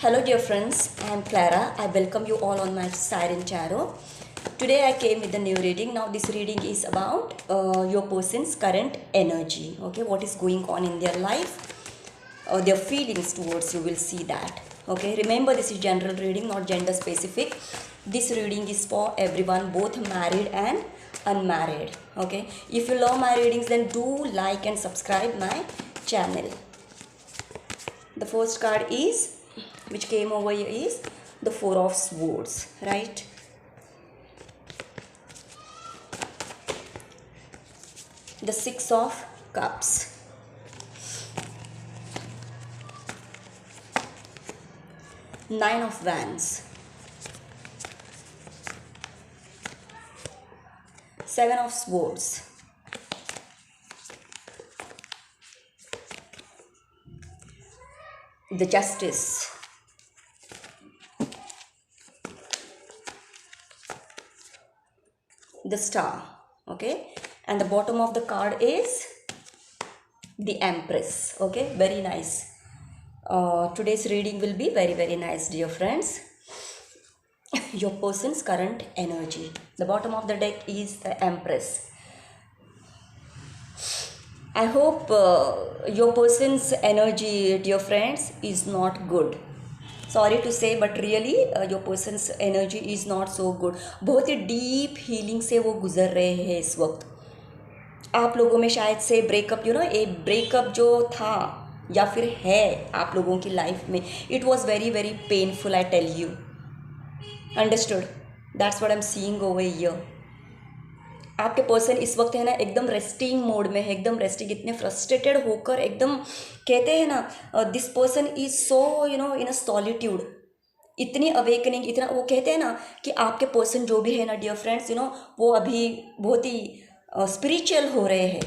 Hello, dear friends. I am Clara. I welcome you all on my Siren Tarot. Today, I came with a new reading. Now, this reading is about your person's current energy. Okay, what is going on in their life, their feelings towards you. Will see that. Okay, remember this is general reading, not gender specific. This reading is for everyone, both married and unmarried. Okay, if you love my readings, then do like and subscribe my channel. The first card is, which came over here, is the Four of Swords, right? The Six of Cups, Nine of Wands, Seven of Swords, the Justice, the Star. Okay, and the bottom of the card is the Empress. Okay, very nice. Today's reading will be very nice, dear friends. Your person's current energy. The bottom of the deck is the Empress. I hope your person's energy, dear friends, is not good. Sorry to say but really your person's energy is not so good. बहुत ही deep healing से वो गुजर रहे हैं इस वक्त. आप लोगों में शायद से ब्रेकअप एक ब्रेकअप जो था या फिर है आप लोगों की लाइफ में, it was very painful. I tell you. Understood? That's what I am seeing over here. आपके पर्सन इस वक्त है ना एकदम रेस्टिंग मोड में है, एकदम रेस्टिंग. इतने फ्रस्ट्रेटेड होकर एकदम कहते हैं ना, this person is so in a solitude. इतनी अवेकनिंग, इतना वो कहते हैं ना कि आपके पर्सन जो भी है ना डियर फ्रेंड्स, वो अभी बहुत ही स्पिरिचुअल हो रहे हैं.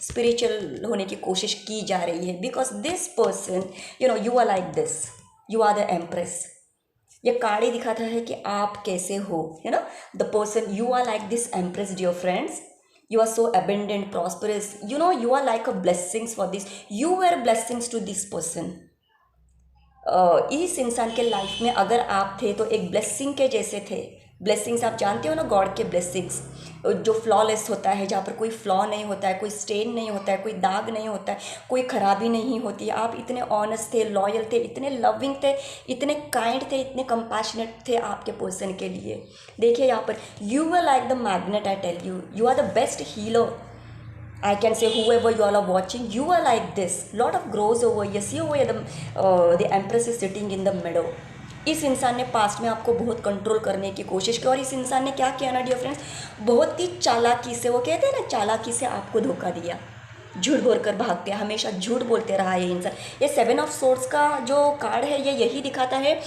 स्पिरिचुअल होने की कोशिश की जा रही है because this person you are like this. You are the empress. ये कार्ड ही दिखाता है कि आप कैसे हो. The person you are like this empress dear friends. You are so abundant, prosperous. You are like a blessings for this. You are blessings to this person. इस इंसान के लाइफ में अगर आप थे तो एक ब्लेसिंग के जैसे थे. ब्लेसिंग्स आप जानते हो ना, गॉड के ब्लेसिंग्स जो फ्लॉलेस होता है, जहाँ पर कोई फ्लॉ नहीं होता है, कोई स्टेन नहीं होता है, कोई दाग नहीं होता है, कोई खराबी नहीं होती है. आप इतने ऑनेस्ट थे, लॉयल थे, इतने लविंग थे, इतने काइंड थे, इतने कंपैशनेट थे आपके पर्सन के लिए. देखिए यहाँ पर you are like the magnet. I tell you, you are the best healer. I can say whoever you all are watching, you are like this. Lot of grows over here. See over here, the Empress is sitting in the middle. इस इंसान ने past में आपको बहुत control करने की कोशिश की और इस इंसान ने क्या किया ना डियर फ्रेंड्स, बहुत ही चालाकी से, वो कहते हैं ना चालाकी से आपको धोखा दिया. झूठ बोलकर भाग गया, हमेशा झूठ बोलते रहा ये इंसान. ये सेवन ऑफ सोर्ड्स का जो कार्ड है ये यही दिखाता है,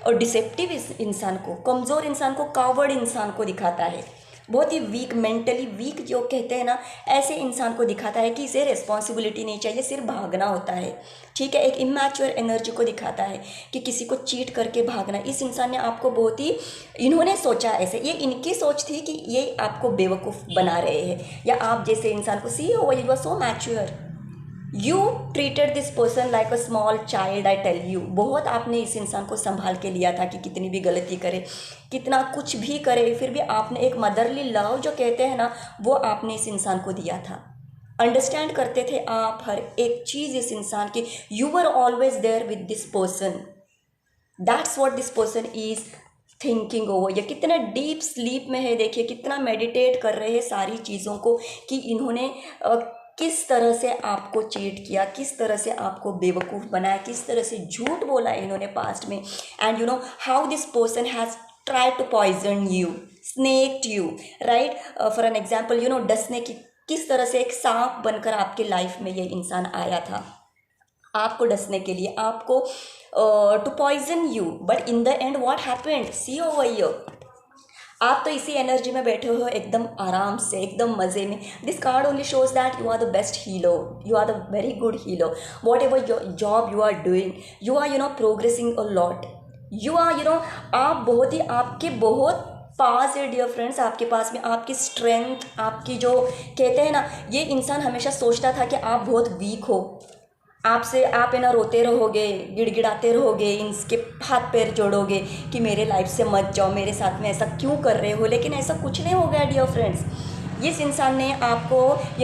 और डिसेप्टिव इंसान को, कमज़ोर इंसान को, कावर्ड इंसान को दिखाता है. बहुत ही वीक, मेंटली वीक जो कहते हैं ना, ऐसे इंसान को दिखाता है कि इसे रिस्पॉन्सिबिलिटी नहीं चाहिए, सिर्फ भागना होता है. ठीक है, एक इमैच्योर एनर्जी को दिखाता है कि किसी को चीट करके भागना. इस इंसान ने आपको बहुत ही, इन्होंने सोचा ऐसे, ये इनकी सोच थी कि ये आपको बेवकूफ़ बना रहे हैं, या आप जैसे इंसान को सी हो, you are so mature. You treated this person like a small child. I tell you, बहुत आपने इस इंसान को संभाल के लिया था कि कितनी भी गलती करे, कितना कुछ भी करे, फिर भी आपने एक मदरली लव जो कहते हैं ना, वो आपने इस इंसान को दिया था. अंडरस्टैंड करते थे आप हर एक चीज़ इस इंसान की. You were always there with this person. That's what this person is thinking over. ये कितना डीप स्लीप में है. देखिए कितना मेडिटेट कर रहे हैं सारी चीज़ों को, कि इन्होंने किस तरह से आपको चीट किया, किस तरह से आपको बेवकूफ़ बनाया, किस तरह से झूठ बोला इन्होंने पास्ट में. And you know how this person has try to poison you, snaked you, right. For an example डसने की, किस तरह से एक सांप बनकर आपके लाइफ में ये इंसान आया था आपको डसने के लिए, आपको to poison you. But in the end what happened, see over here. आप तो इसी एनर्जी में बैठे हो एकदम आराम से, एकदम मज़े में. This card only shows that you are the best healer, you are the very good healer. Whatever job you are doing, you are progressing a lot. You are आप बहुत ही, आपके बहुत पास है डियर फ्रेंड्स, आपके पास में आपकी strength, आपकी जो कहते हैं ना, ये इंसान हमेशा सोचता था कि आप बहुत वीक हो, आपसे आप है ना रोते रहोगे, गिड़गिड़ाते रहोगे, इनके हाथ पैर जोड़ोगे कि मेरे लाइफ से मत जाओ, मेरे साथ में ऐसा क्यों कर रहे हो, लेकिन ऐसा कुछ नहीं हो गया डियर फ्रेंड्स। इस इंसान ने आपको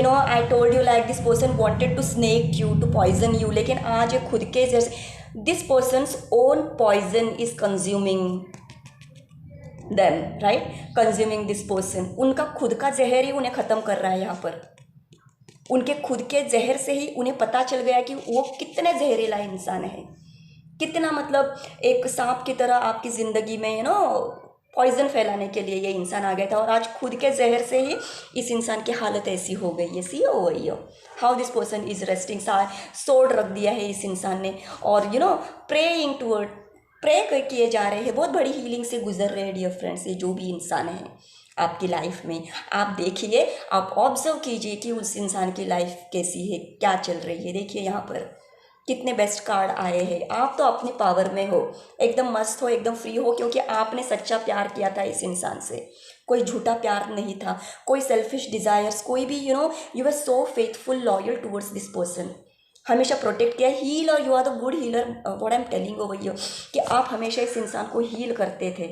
I told you like this person wanted to snake you, to poison you, लेकिन आज ये खुद के जैसे this person's own poison is consuming them, right, consuming this person, उनका खुद का जहर ही उन्हें ख़त्म कर रहा है यहाँ पर। उनके खुद के जहर से ही उन्हें पता चल गया कि वो कितने जहरीला इंसान है, कितना मतलब एक सांप की तरह आपकी ज़िंदगी में पॉइजन फैलाने के लिए ये इंसान आ गया था, और आज खुद के जहर से ही इस इंसान की हालत ऐसी हो गई है। सी हो गई हो how this person is resting, सोड रख दिया है इस इंसान ने, और प्रेइंग टूवर्ड, प्रे किए जा रहे हैं, बहुत बड़ी हीलिंग से गुजर रहे हैं डियर फ्रेंड्स। ये जो भी इंसान है आपकी लाइफ में, आप देखिए, आप ऑब्जर्व कीजिए कि उस इंसान की लाइफ कैसी है, क्या चल रही है। देखिए यहाँ पर कितने बेस्ट कार्ड आए हैं। आप तो अपने पावर में हो, एकदम मस्त हो, एकदम फ्री हो, क्योंकि आपने सच्चा प्यार किया था इस इंसान से, कोई झूठा प्यार नहीं था, कोई सेल्फिश डिज़ायर्स, कोई भी you are so faithful loyal towards this person, हमेशा प्रोटेक्ट किया, हील, और you are the good healer, what I am telling over you, कि आप हमेशा इस इंसान को हील करते थे,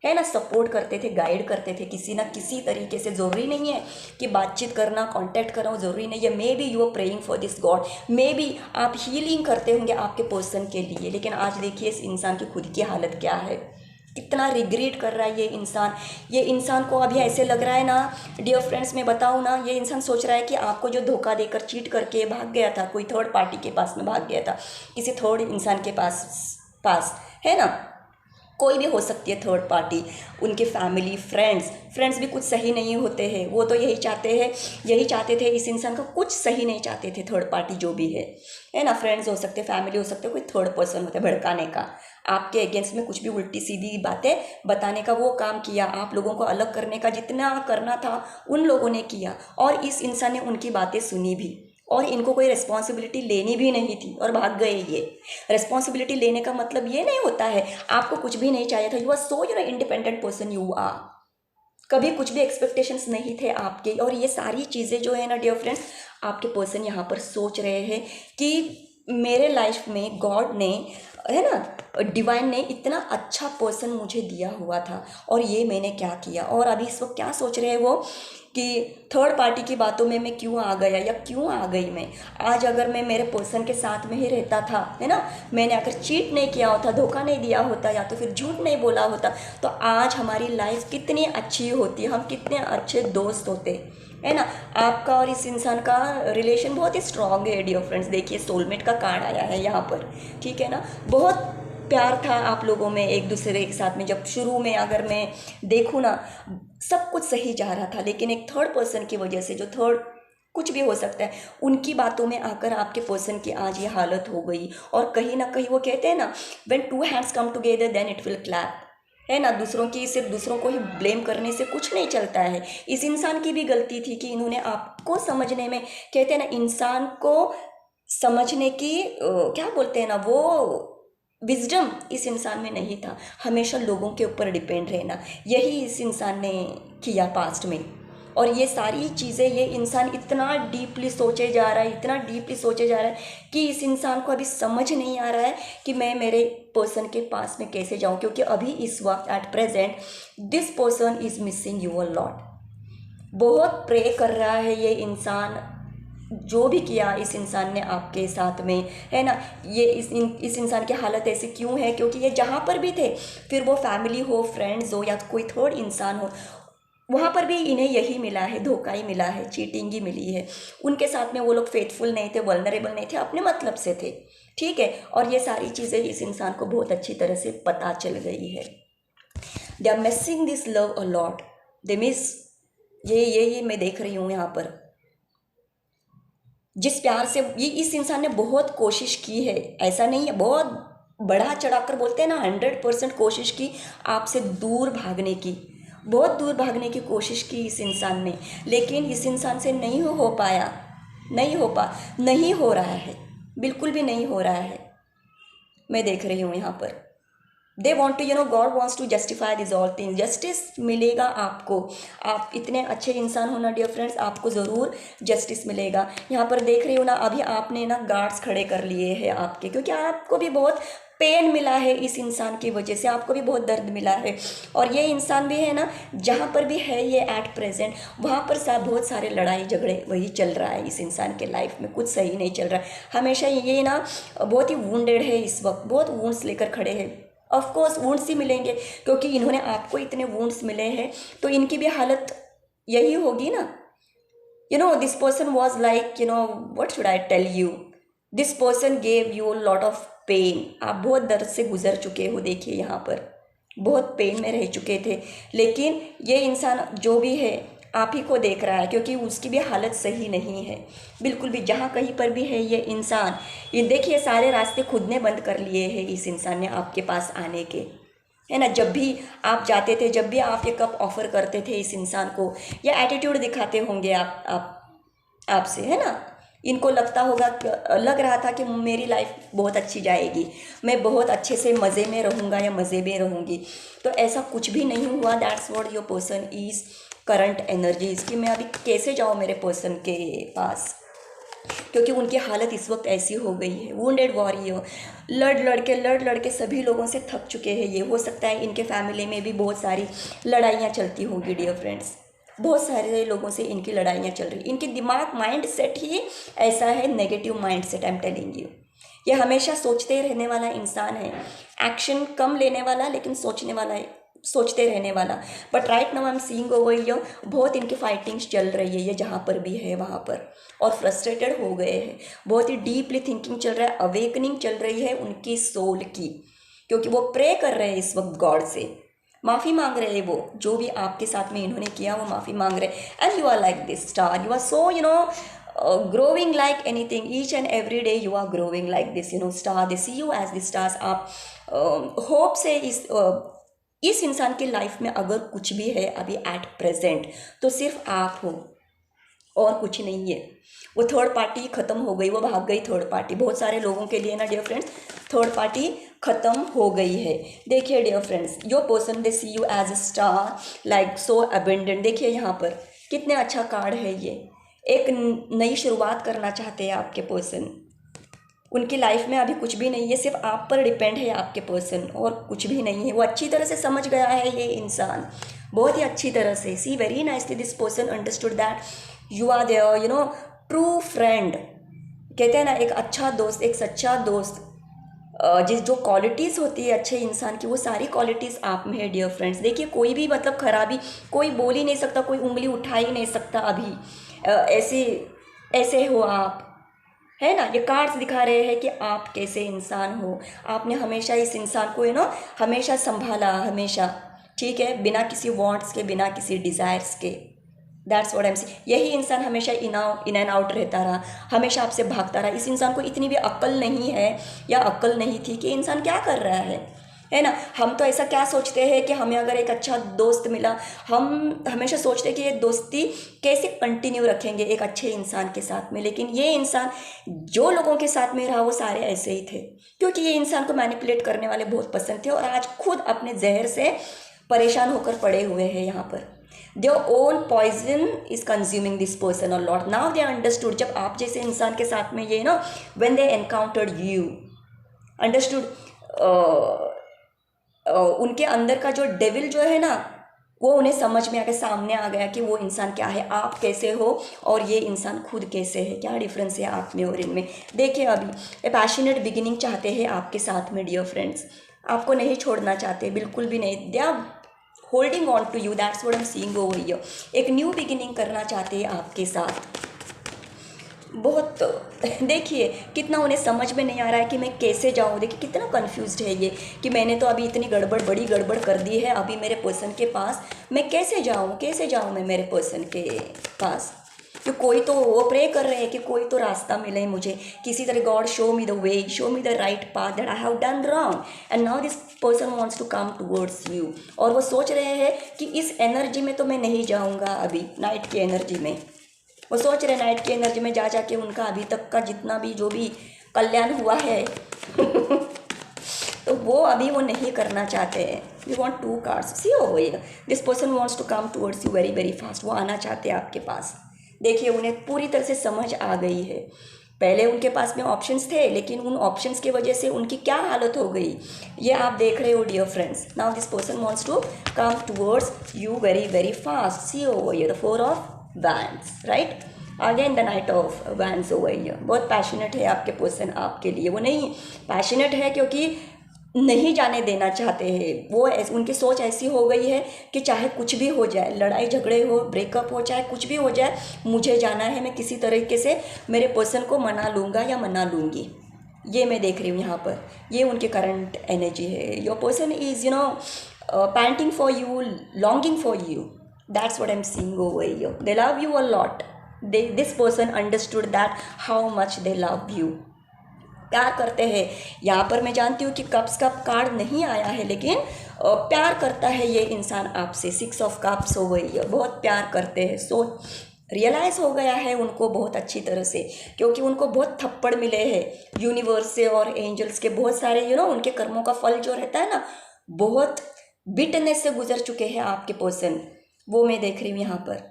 है ना, सपोर्ट करते थे, गाइड करते थे किसी ना किसी तरीके से। ज़रूरी नहीं है कि बातचीत करना, कांटेक्ट करना, ज़रूरी नहीं है। Maybe you are praying for this God, maybe आप हीलिंग करते होंगे आपके पर्सन के लिए, लेकिन आज देखिए इस इंसान की खुद की हालत क्या है, कितना रिग्रेट कर रहा है ये इंसान को अभी ऐसे लग रहा है ना डियर फ्रेंड्स, मैं बताऊँ ना, ये इंसान सोच रहा है कि आपको जो धोखा देकर चीट करके भाग गया था, कोई थर्ड पार्टी के पास में भाग गया था, किसी थर्ड इंसान के पास है ना, कोई भी हो सकती है थर्ड पार्टी, उनके फैमिली, फ्रेंड्स भी कुछ सही नहीं होते हैं। वो तो यही चाहते थे इस इंसान का कुछ सही नहीं चाहते थे, थर्ड पार्टी जो भी है ना, फ्रेंड्स हो सकते, फैमिली हो सकते, कोई थर्ड पर्सन होता है भड़काने का, आपके अगेंस्ट में कुछ भी उल्टी सीधी बातें बताने का वो काम किया, आप लोगों को अलग करने का जितना करना था उन लोगों ने किया, और इस इंसान ने उनकी बातें सुनी भी, और इनको कोई रिस्पॉन्सिबिलिटी लेनी भी नहीं थी और भाग गए। ये रिस्पॉन्सिबिलिटी लेने का मतलब ये नहीं होता है आपको कुछ भी नहीं चाहिए था, you are so independent person, you are, कभी कुछ भी एक्सपेक्टेशंस नहीं थे आपके, और ये सारी चीज़ें जो है ना डियर फ्रेंड्स, आपके पर्सन यहाँ पर सोच रहे हैं कि मेरे लाइफ में गॉड ने, है ना, डिवाइन ने इतना अच्छा पर्सन मुझे दिया हुआ था, और ये मैंने क्या किया, और अभी इस वक्त क्या सोच रहे हैं वो कि थर्ड पार्टी की बातों में मैं क्यों आ गया या क्यों आ गई मैं। आज अगर मैं मेरे पर्सन के साथ में ही रहता था, है ना, मैंने अगर चीट नहीं किया होता, धोखा नहीं दिया होता, या तो फिर झूठ नहीं बोला होता, तो आज हमारी लाइफ कितनी अच्छी होती, हम कितने अच्छे दोस्त होते, है ना। आपका और इस इंसान का रिलेशन बहुत ही स्ट्रांग है डियर फ्रेंड्स। देखिए सोलमेट का कार्ड आया है यहाँ पर, ठीक है ना, बहुत प्यार था आप लोगों में एक दूसरे के साथ में। जब शुरू में अगर मैं देखूँ ना, सब कुछ सही जा रहा था, लेकिन एक थर्ड पर्सन की वजह से, जो थर्ड कुछ भी हो सकता है, उनकी बातों में आकर आपके पर्सन की आज ये हालत हो गई। और कहीं ना कहीं वो कहते हैं ना, when two hands come together then it will clap, है ना, सिर्फ दूसरों को ही ब्लेम करने से कुछ नहीं चलता है। इस इंसान की भी गलती थी कि इन्होंने आपको समझने में, कहते हैं ना, इंसान को समझने की क्या बोलते हैं ना, वो विजडम इस इंसान में नहीं था। हमेशा लोगों के ऊपर डिपेंड रहना, यही इस इंसान ने किया पास्ट में। और ये सारी चीज़ें, ये इंसान इतना डीपली सोचे जा रहा है, इतना डीपली सोचे जा रहा है कि इस इंसान को अभी समझ नहीं आ रहा है कि मैं मेरे पर्सन के पास में कैसे जाऊं, क्योंकि अभी इस वक्त at present this person is missing you a lot. बहुत प्रे कर रहा है ये इंसान, जो भी किया इस इंसान ने आपके साथ में, है ना, ये इस इंसान की हालत ऐसी क्यों है, क्योंकि ये जहाँ पर भी थे, फिर वो फैमिली हो, फ्रेंड्स हो, या कोई थर्ड इंसान हो, वहाँ पर भी इन्हें यही मिला है, धोखा ही मिला है, चीटिंग ही मिली है। उनके साथ में वो लोग फेथफुल नहीं थे, वल्नरेबल नहीं थे, अपने मतलब से थे, ठीक है। और ये सारी चीज़ें इस इंसान को बहुत अच्छी तरह से पता चल गई है। They are missing this love a lot, they miss, ये मैं देख रही हूँ यहाँ पर, जिस प्यार से ये इस इंसान ने बहुत कोशिश की है, ऐसा नहीं है, बहुत बढ़ा चढ़ाकर बोलते हैं ना, 100% कोशिश की आपसे दूर भागने की, बहुत दूर भागने की कोशिश की इस इंसान ने, लेकिन इस इंसान से नहीं हो पाया, नहीं हो रहा है, बिल्कुल भी नहीं हो रहा है। मैं देख रही हूँ यहाँ पर they want to God wants to justify this all things. Justice मिलेगा आपको, आप इतने अच्छे इंसान हो ना डियर फ्रेंड्स, आपको ज़रूर जस्टिस मिलेगा। यहाँ पर देख रही हो ना, अभी आपने ना गार्ड्स खड़े कर लिए हैं आपके, क्योंकि आपको भी बहुत पेन मिला है इस इंसान की वजह से, आपको भी बहुत दर्द मिला है। और ये इंसान भी है ना, जहाँ पर भी है ये एट प्रेजेंट, वहाँ पर बहुत सारे लड़ाई झगड़े वही चल रहा है इस इंसान के लाइफ में, कुछ सही नहीं चल रहा है हमेशा। ये ना बहुत ही वुंडेड है इस वक्त, बहुत वुंड्स लेकर खड़े हैं। ऑफ कोर्स वुंड्स ही मिलेंगे, क्योंकि इन्होंने आपको इतने वुंड्स मिले हैं, तो इनकी भी हालत यही होगी ना। This person was like, what should I tell you, this person gave you lot of pain. आप बहुत दर्द से गुजर चुके हो, देखिए यहाँ पर बहुत पेन में रह चुके थे, लेकिन ये इंसान जो भी है आप ही को देख रहा है, क्योंकि उसकी भी हालत सही नहीं है बिल्कुल भी। जहाँ कहीं पर भी है ये इंसान, ये देखिए सारे रास्ते खुद ने बंद कर लिए हैं इस इंसान ने आपके पास आने के, है ना। जब भी आप जाते थे, जब भी आप ये कप ऑफर करते थे इस इंसान को, या एटीट्यूड दिखाते होंगे आप आपसे, है ना। इनको लगता होगा, लग रहा था कि मेरी लाइफ बहुत अच्छी जाएगी, मैं बहुत अच्छे से मज़े में रहूँगा या मज़े में रहूँगी, तो ऐसा कुछ भी नहीं हुआ। That's what your person is current energies, कि मैं अभी कैसे जाऊँ मेरे पर्सन के पास, क्योंकि उनकी हालत इस वक्त ऐसी हो गई है। वुंडेड वॉरियर, लड़ लड़ के सभी लोगों से थक चुके हैं ये। हो सकता है इनके फैमिली में भी बहुत सारी लड़ाइयाँ चलती होंगी डियर फ्रेंड्स, बहुत सारे लोगों से इनकी लड़ाइयाँ चल रही। इनके दिमाग माइंड सेट ही ऐसा है, negative mind set, I am telling you. ये हमेशा सोचते रहने वाला इंसान है, एक्शन कम लेने वाला लेकिन सोचने वाला है, सोचते रहने वाला। But right now I am seeing over here, बहुत इनकी फाइटिंग्स चल रही है ये जहाँ पर भी है वहाँ पर, और फ्रस्ट्रेटेड हो गए हैं। बहुत ही डीपली थिंकिंग चल रहा है, अवेकनिंग चल रही है उनकी सोल की, क्योंकि वो प्रे कर रहे हैं इस वक्त गॉड से, माफ़ी मांग रहे हैं। वो जो भी आपके साथ में इन्होंने किया वो माफ़ी मांग रहे हैं। And you are like this star, you are so growing like anything, each and every day you are growing like this, star, they see you as the stars। आप होप से इस इंसान की लाइफ में अगर कुछ भी है अभी एट प्रेजेंट, तो सिर्फ आप हो और कुछ नहीं है। वो थर्ड पार्टी ख़त्म हो गई, वो भाग गई थर्ड पार्टी। बहुत सारे लोगों के लिए ना डियर फ्रेंड्स, थर्ड पार्टी ख़त्म हो गई है। देखिए dear friends, your person they see you as a star, like so abundant. देखिए यहाँ पर कितने अच्छा कार्ड है ये, एक नई शुरुआत करना चाहते हैं आपके पर्सन। उनकी लाइफ में अभी कुछ भी नहीं है, सिर्फ आप पर डिपेंड है आपके पर्सन, और कुछ भी नहीं है। वो अच्छी तरह से समझ गया है ये इंसान, बहुत ही अच्छी तरह से। See very nicely this person understood that you are there, true friend. कहते हैं ना, एक अच्छा दोस्त, एक सच्चा दोस्त, जिस जो क्वालिटीज़ होती है अच्छे इंसान की, वो सारी क्वालिटीज़ आप में है डियर फ्रेंड्स। देखिए कोई भी मतलब खराबी कोई बोल ही नहीं सकता, कोई उंगली उठा ही नहीं सकता अभी। ऐसे ऐसे हो आप, है ना। ये कार्ड्स दिखा रहे हैं कि आप कैसे इंसान हो। आपने हमेशा इस इंसान को हमेशा संभाला, हमेशा, ठीक है, बिना किसी वांट्स के, बिना किसी डिज़ायर्स के। That's what I am saying. यही इंसान हमेशा इन एंड आउट रहता रहा, हमेशा आपसे भागता रहा। इस इंसान को इतनी भी अक्ल नहीं है या अक्ल नहीं थी कि इंसान क्या कर रहा है ना। हम तो ऐसा क्या सोचते हैं कि हमें अगर एक अच्छा दोस्त मिला, हम हमेशा सोचते हैं कि ये दोस्ती कैसे कंटिन्यू रखेंगे एक अच्छे इंसान के साथ में। लेकिन ये इंसान जो लोगों के साथ में रहा वो सारे ऐसे ही थे, क्योंकि ये इंसान को मैनिपुलेट करने वाले बहुत पसंद थे, और आज खुद अपने जहर से परेशान होकर पड़े हुए हैं यहाँ पर। Their own poison is consuming this person a lot. Now they understood, जब आप जैसे इंसान के साथ में ये when they encountered you, understood, उनके अंदर का जो डेविल जो है ना, वो उन्हें समझ में आ गया, सामने आ गया कि वो इंसान क्या है, आप कैसे हो और ये इंसान खुद कैसे है, क्या डिफरेंस है आप में और इनमें। देखिए अभी ए पैशनेट बिगिनिंग चाहते हैं आपके साथ में डियर फ्रेंड्स, आपको नहीं छोड़ना चाहते, बिल्कुल भी नहीं। They are holding on to you, that's what I am seeing over here. एक न्यू बिगिनिंग करना चाहते हैं आपके साथ। बहुत देखिए कितना उन्हें समझ में नहीं आ रहा है कि मैं कैसे जाऊँ। देखिए कितना कंफ्यूज्ड है ये कि मैंने तो अभी इतनी बड़ी गड़बड़ कर दी है, अभी मेरे पर्सन के पास मैं कैसे जाऊँ मैं मेरे पर्सन के पास। तो कोई तो वो प्रे कर रहे हैं कि कोई तो रास्ता मिले मुझे किसी तरह। God show me the way, show me the right path that I have done wrong and now this person wants to come towards you. और वो सोच रहे हैं कि इस एनर्जी में तो मैं नहीं जाऊंगा अभी, नाइट की एनर्जी में। वो सोच रहे नाइट की एनर्जी में जाके उनका अभी तक का जितना भी जो भी कल्याण हुआ है तो वो अभी वो नहीं करना चाहते हैं. You want 2 cards. See over here, this person wants to come towards you very very fast. वो आना चाहते हैं आपके पास. देखिए उन्हें पूरी तरह से समझ आ गई है. पहले उनके पास में ऑप्शंस थे, लेकिन उन ऑप्शंस की वजह से उनकी क्या हालत हो गई ये आप देख रहे हो dear friends. Now this person wants to come towards you very very fast. See over here the 4 of wands, right. Again the knight of wands over here. बहुत पैशनेट है आपके पर्सन आपके लिए. वो नहीं पैशनेट है क्योंकि नहीं जाने देना चाहते हैं. वो उनकी सोच ऐसी हो गई है कि चाहे कुछ भी हो जाए, लड़ाई झगड़े हो, ब्रेकअप हो, चाहे कुछ भी हो जाए, मुझे जाना है. मैं किसी तरीके से मेरे पर्सन को मना लूँगा या मना लूँगी. ये मैं देख रही हूँ यहाँ पर. ये उनके करंट एनर्जी है. Your person is painting for you, longing for you. That's what I am seeing over here. They love you a lot. This person understood that how much they love you. प्यार करते हैं. यहाँ पर मैं जानती हूँ कि कप्स का कार्ड नहीं आया है, लेकिन प्यार करता है ये इंसान आपसे. 6 ऑफ कप्स हो गई है. बहुत प्यार करते हैं. सो रियलाइज़ हो गया है उनको बहुत अच्छी तरह से, क्योंकि उनको बहुत थप्पड़ मिले हैं यूनिवर्स से और एंजल्स के. बहुत सारे उनके कर्मों का फल जो रहता है ना, बहुत बिटनेस से गुजर चुके हैं आपके पर्सन. वो मैं देख रही हूँ यहाँ पर.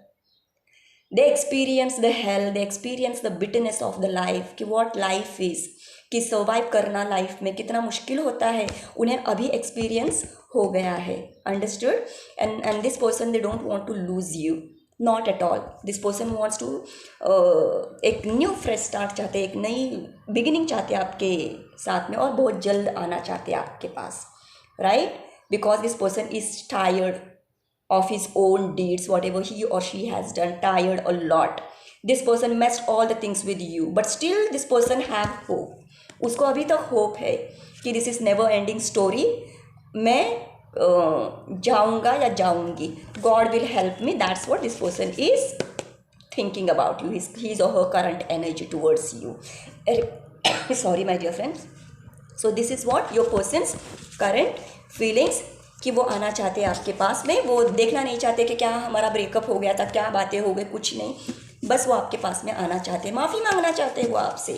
They experience the hell, they experience the bitterness of the life, कि वॉट लाइफ इज़, कि सर्वाइव करना लाइफ में कितना मुश्किल होता है, उन्हें अभी एक्सपीरियंस हो गया है. Understood. And this person they don't want to lose you, not at all. This person wants to एक न्यू फ्रेश स्टार्ट चाहते हैं, एक नई बिगिनिंग चाहते हैं आपके साथ में, और बहुत जल्द आना चाहते हैं आपके पास, right. Because this person is tired of his own deeds, whatever he or she has done, tired a lot. This person messed all the things with you, but still this person have hope. उसको अभी तक hope है कि this is never ending story. मैं जाऊँगा या जाऊँगी. God will help me. That's what this person is thinking about you. his or her current energy towards you. Sorry my dear friends. So this is what your person's current feelings, कि वो आना चाहते हैं आपके पास में. वो देखना नहीं चाहते कि क्या हमारा ब्रेकअप हो गया था, क्या बातें हो गई, कुछ नहीं. बस वो आपके पास में आना चाहते हैं. माफ़ी मांगना चाहते हैं वो आपसे.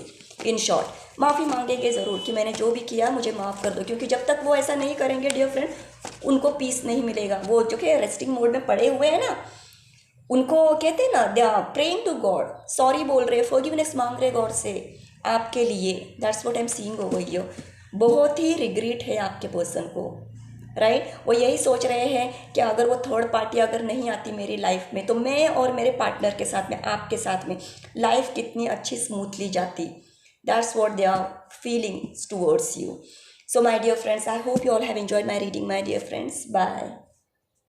इन शॉर्ट माफ़ी मांगेंगे ज़रूर कि मैंने जो भी किया मुझे माफ़ कर दो, क्योंकि जब तक वो ऐसा नहीं करेंगे डियर फ्रेंड, उनको पीस नहीं मिलेगा. वो जो कि रेस्टिंग मोड में पड़े हुए हैं ना, उनको कहते हैं ना, they are praying to God. Sorry बोल रहे, फॉरगिवनेस मांग रहे गॉड से आपके लिए. That's what I am seeing over here. बहुत ही रिग्रेट है आपके पर्सन को, राइट. वो यही सोच रहे हैं कि अगर वो थर्ड पार्टी अगर नहीं आती मेरी लाइफ में, तो मैं और मेरे पार्टनर के साथ में, आपके साथ में लाइफ कितनी अच्छी स्मूथली जाती. That's what they are feeling towards you. So my dear friends, I hope you all have enjoyed my reading my dear friends. Bye.